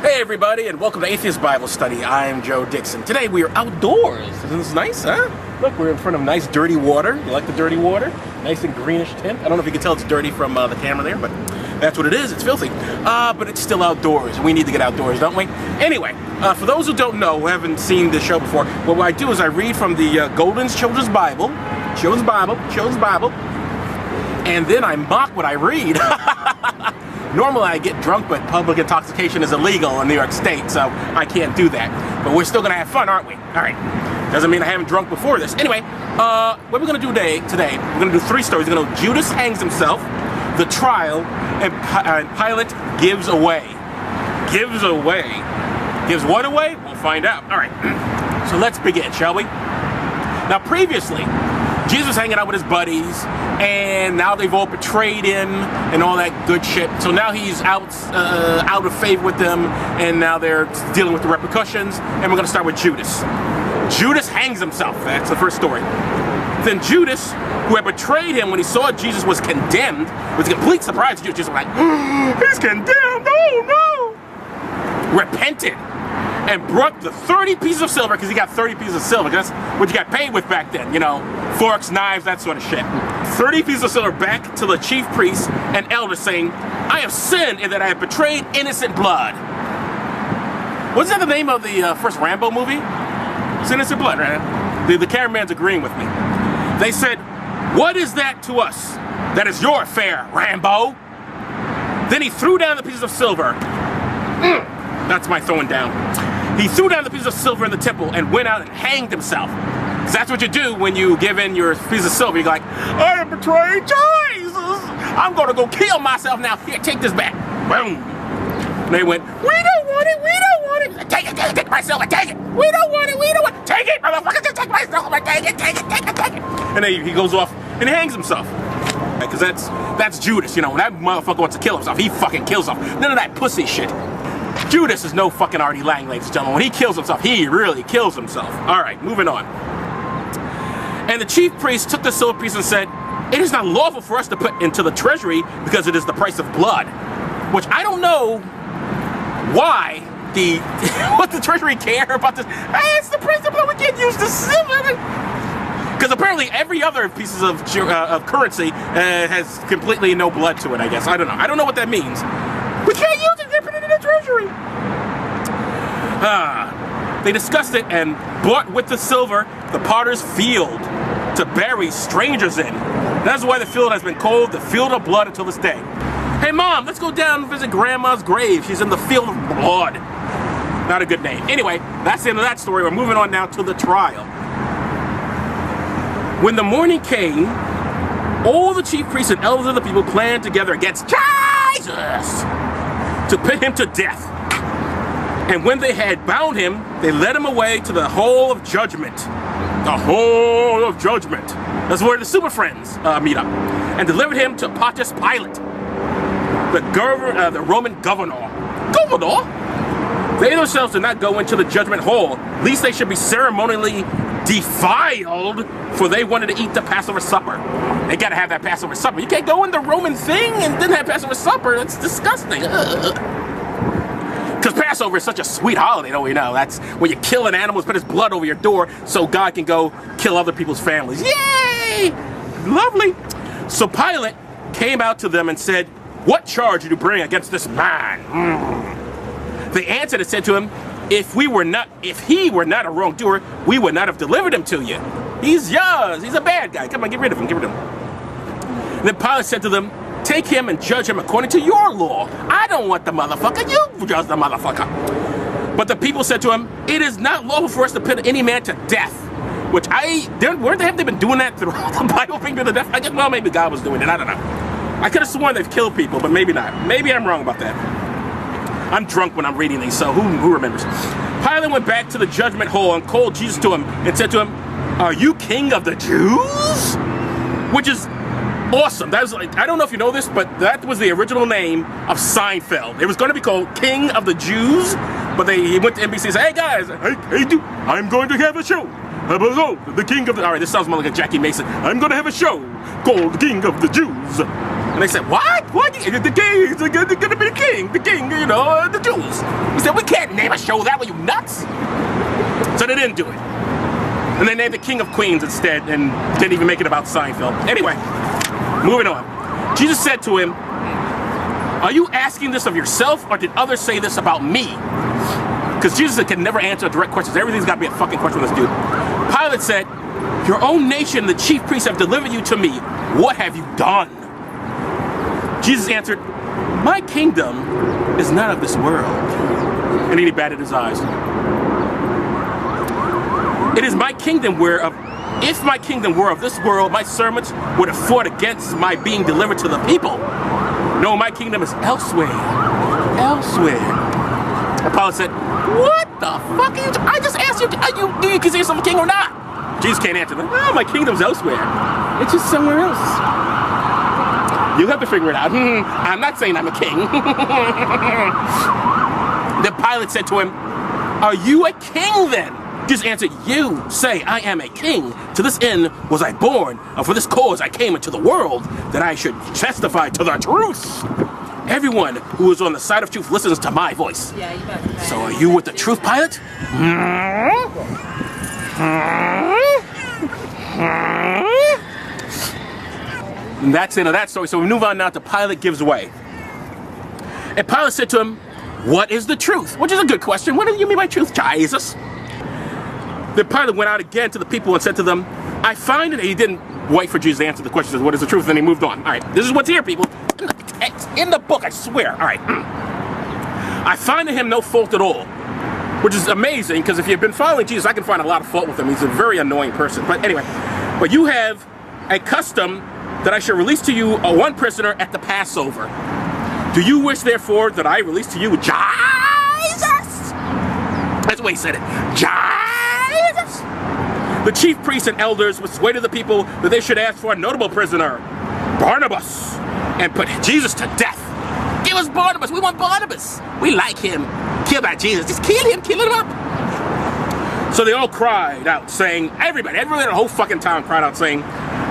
Hey everybody, and welcome to Atheist Bible Study. I'm Joe Dixon. Today we are outdoors. Isn't this nice, huh? Look, we're in front of nice dirty water. You like the dirty water? Nice and greenish tint. I don't know if you can tell it's dirty from the camera there, but that's what it is. It's filthy. But it's still outdoors. We need to get outdoors, don't we? Anyway, for those who don't know, who haven't seen this show before, what I do is I read from the Golden's Children's Bible, and then I mock what I read. Normally I get drunk, but public intoxication is illegal in New York State, so I can't do that. But we're still gonna have fun, aren't we? All right. Doesn't mean I haven't drunk before this. Anyway, what we're gonna do today, we're gonna do three stories. We're gonna Judas hangs himself, the trial, and Pilate gives away. Gives away. Gives what away? We'll find out. All right. So let's begin, shall we? Now, previously, Jesus was hanging out with his buddies, and now they've all betrayed him and all that good shit. So now he's out of favor with them, and now they're dealing with the repercussions. And we're going to start with Judas. Judas hangs himself. That's the first story. Then Judas, who had betrayed him when he saw Jesus was condemned, was a complete surprise to Judas. Just like, he's condemned. Oh no! Repented and brought the 30 pieces of silver, because he got 30 pieces of silver. That's what you got paid with back then, you know, forks, knives, that sort of shit. 30 pieces of silver back to the chief priests and elders, saying, I have sinned in that I have betrayed innocent blood. Wasn't that the name of the first Rambo movie? It's Innocent Blood, right? The cameraman's agreeing with me. They said, what is that to us? That is your affair, Rambo. Then he threw down the pieces of silver. That's my throwing down. He threw down the piece of silver in the temple and went out and hanged himself. Because that's what you do when you give in your piece of silver. You're like, I have betrayed Jesus. I'm going to go kill myself now. Here, take this back. Boom. And they went, we don't want it. We don't want it. Take it. Take my silver. Take it. We don't want it. We don't want it. Take it, motherfucker. Just take my silver. Take it. Take it. Take it. Take it. And then he goes off and hangs himself. Because that's Judas. You know, when that motherfucker wants to kill himself, he fucking kills himself. None of that pussy shit. Judas is no fucking Artie Lang, ladies and gentlemen. When he kills himself, he really kills himself. All right, moving on. And the chief priest took the silver piece and said, it is not lawful for us to put into the treasury because it is the price of blood. Which I don't know why what the treasury care about this. It's the price of blood. We can't use the silver. Because apparently every other pieces of currency has completely no blood to it, I guess. I don't know. I don't know what that means. We can't use it. They put it in the treasury. They discussed it and bought with the silver the potter's field to bury strangers in. That's why the field has been called the field of blood until this day. Hey Mom, let's go down and visit Grandma's grave. She's in the field of blood. Not a good name. Anyway, that's the end of that story. We're moving on now to the trial. When the morning came, all the chief priests and elders of the people planned together against Jesus to put him to death. And when they had bound him, they led him away to the hall of judgment. The hall of judgment. That's where the super friends meet up. And delivered him to Pontius Pilate, the Roman governor. They themselves did not go into the judgment hall, lest they should be ceremonially defiled, for they wanted to eat the Passover supper. They gotta have that Passover supper. You can't go in the Roman thing and then have Passover supper. That's disgusting. Because Passover is such a sweet holiday, don't we know? That's when you kill an animal, put his blood over your door so God can go kill other people's families. Yay! Lovely. So Pilate came out to them and said, what charge did you bring against this man? They answered and said to him, if he were not a wrongdoer, we would not have delivered him to you. He's yours. He's a bad guy. Come on, get rid of him. Get rid of him. And then Pilate said to them, take him and judge him according to your law. I don't want the motherfucker. You judge the motherfucker. But the people said to him, it is not lawful for us to put any man to death. Which have they been doing that throughout the Bible, being to the death? I guess, well, maybe God was doing it. I don't know. I could have sworn they've killed people, but maybe not. Maybe I'm wrong about that. I'm drunk when I'm reading these, so who remembers? Pilate went back to the judgment hall and called Jesus to him and said to him, are you king of the Jews? Which is awesome. That was like, I don't know if you know this, but that was the original name of Seinfeld. It was going to be called King of the Jews, but he went to NBC and said, hey guys, I'm going to have a show. The King of the... All right, this sounds more like a Jackie Mason. I'm going to have a show called the King of the Jews. And they said, what? What? The king is going to be the king, you know, the Jews. He said, we can't name a show that way, you nuts? So they didn't do it. And they named it King of Queens instead and didn't even make it about Seinfeld. Anyway, moving on. Jesus said to him, are you asking this of yourself or did others say this about me? Because Jesus can never answer direct questions. Everything's got to be a fucking question with this dude. Pilate said, your own nation and the chief priests have delivered you to me. What have you done? Jesus answered, my kingdom is not of this world. And then he batted his eyes. It is my kingdom whereof, if my kingdom were of this world, my servants would have fought against my being delivered to the people. No, my kingdom is elsewhere. Elsewhere. And Pilate said, what the fuck are you I just asked you, do you consider yourself a king or not? Jesus can't answer them. No, my kingdom's elsewhere. It's just somewhere else. You'll have to figure it out. I'm not saying I'm a king. Then Pilate said to him, are you a king then? Jesus answered, you say I am a king. To this end was I born, and for this cause I came into the world, that I should testify to the truth. Everyone who is on the side of truth listens to my voice. Yeah, you better. So are you with the truth, Pilate? And that's the end of that story. So we move on now to Pilate gives way. And Pilate said to him, what is the truth? Which is a good question. What do you mean by truth, Jesus? Then Pilate went out again to the people and said to them, I find it. He didn't wait for Jesus to answer the question. He said, what is the truth? Then he moved on. All right, this is what's here, people. It's in the book, I swear. All right. I find in him no fault at all, which is amazing because if you've been following Jesus, I can find a lot of fault with him. He's a very annoying person. But anyway, but you have a custom that I shall release to you one prisoner at the Passover. Do you wish, therefore, that I release to you Jesus? That's the way he said it. Jesus. The chief priests and elders persuaded the people that they should ask for a notable prisoner, Barnabas, and put Jesus to death. Give us Barnabas. We want Barnabas. We like him. Kill that Jesus. Just kill him up. So they all cried out, saying, everybody in the whole fucking town cried out, saying,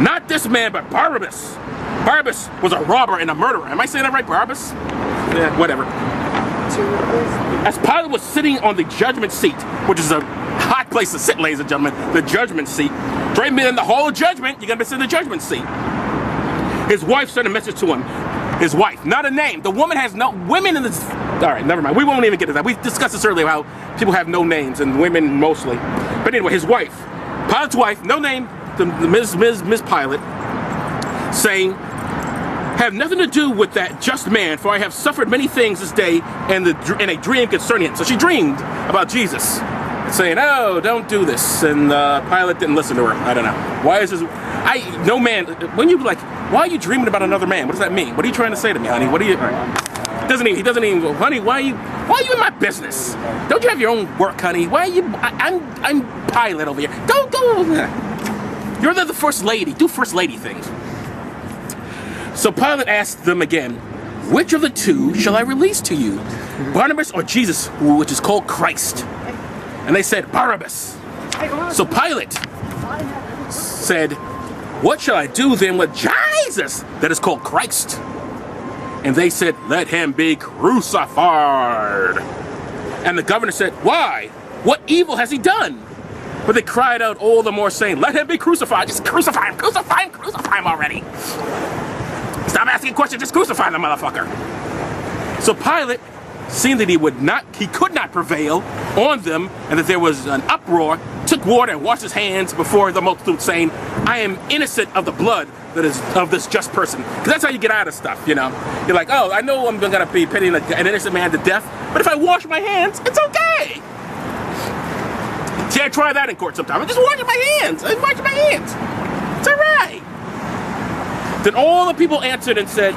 not this man, but Barabbas. Barabbas was a robber and a murderer. Am I saying that right, Barabbas? Yeah, whatever. As Pilate was sitting on the judgment seat, which is a hot place to sit, ladies and gentlemen, the judgment seat. Right in the hall of judgment, you're gonna be sitting in the judgment seat. His wife sent a message to him. His wife, not a name. The woman has no, women in this, all right, never mind. We won't even get to that. We discussed this earlier, how people have no names, and women mostly. But anyway, his wife, Pilate's wife, no name, the Ms. Pilate, saying, have nothing to do with that just man, for I have suffered many things this day in a dream concerning him. So she dreamed about Jesus, saying, oh, don't do this. And Pilate didn't listen to her. I don't know. Why is this? No man, when you like, why are you dreaming about another man? What does that mean? What are you trying to say to me, honey? What are you, he doesn't even go, honey, why are you in my business? Don't you have your own work, honey? Why are you, I'm Pilate over here. Don't go, you're the first lady. Do first lady things. So Pilate asked them again, which of the two shall I release to you? Barnabas or Jesus, which is called Christ? And they said, Barabbas. So Pilate said, what shall I do then with Jesus that is called Christ? And they said, let him be crucified. And the governor said, why? What evil has he done? But they cried out all the more, saying, let him be crucified. Just crucify him, crucify him, crucify him already. Stop asking questions, just crucify the motherfucker. So Pilate, seeing that he could not prevail on them, and that there was an uproar, took water and washed his hands before the multitude, saying, I am innocent of the blood that is of this just person. Because that's how you get out of stuff, you know. You're like, oh, I know I'm gonna be putting an innocent man to death, but if I wash my hands, it's okay. See, I try that in court sometimes. I'm just washing my hands. I'm washing my hands. It's all right. Then all the people answered and said,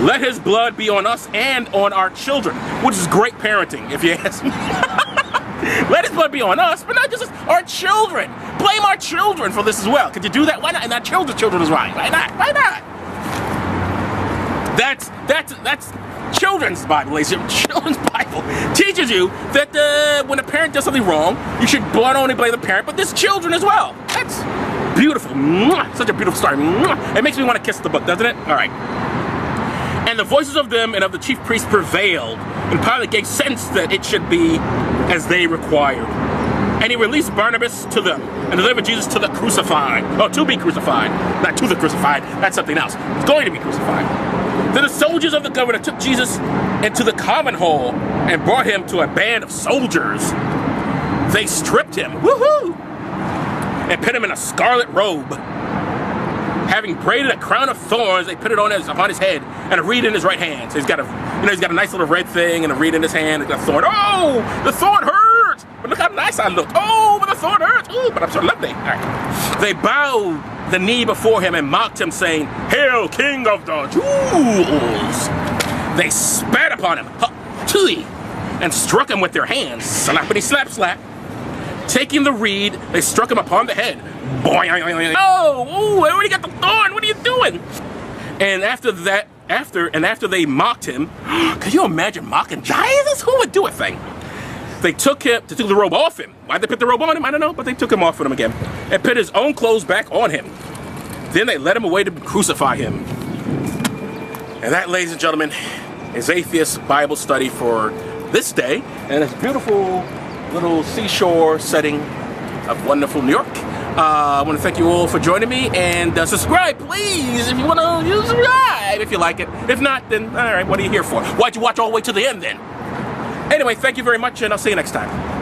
let his blood be on us and on our children, which is great parenting, if you ask me. Let his blood be on us, but not just us, our children. Blame our children for this as well. Could you do that? Why not? And our children is right. Why not? Why not? That's children's Bible, ladies and gentlemen. Children's Bible teaches you that when a parent does something wrong, you should not only blame the parent, but there's children as well. That's beautiful. Such a beautiful story. It makes me want to kiss the book, doesn't it? All right. And the voices of them and of the chief priests prevailed, and Pilate gave sense that it should be as they required. And he released Barnabas to them, and delivered Jesus to the crucified. Oh, to be crucified. Not to the crucified, that's something else. He's going to be crucified. Then the soldiers of the governor took Jesus into the common hall and brought him to a band of soldiers. They stripped him, woohoo, and put him in a scarlet robe. Having braided a crown of thorns, they put it upon his head, and a reed in his right hand. So he's got a nice little red thing and a reed in his hand, and a thorn. Oh, the thorn hurts! But look how nice I look. Oh, but the thorn hurts. Ooh, but I'm so lovely. All right. They bowed the knee before him and mocked him, saying, "Hail, King of the Jews!" They spat upon him, and struck him with their hands. Slappity slap slap. Taking the reed, they struck him upon the head. Boing! Oh, I already got the thorn. What are you doing? And after they mocked him, can you imagine mocking Jesus? Who would do a thing? They took the robe off him. Why'd they put the robe on him? I don't know, but they took him off of him again and put his own clothes back on him. Then they led him away to crucify him. And that, ladies and gentlemen, is Atheist Bible study for this day. And it's a beautiful little seashore setting of wonderful New York. I want to thank you all for joining me, and subscribe, please, if you want to subscribe, if you like it. If not, then, all right, what are you here for? Why'd you watch all the way to the end, then? Anyway, thank you very much, and I'll see you next time.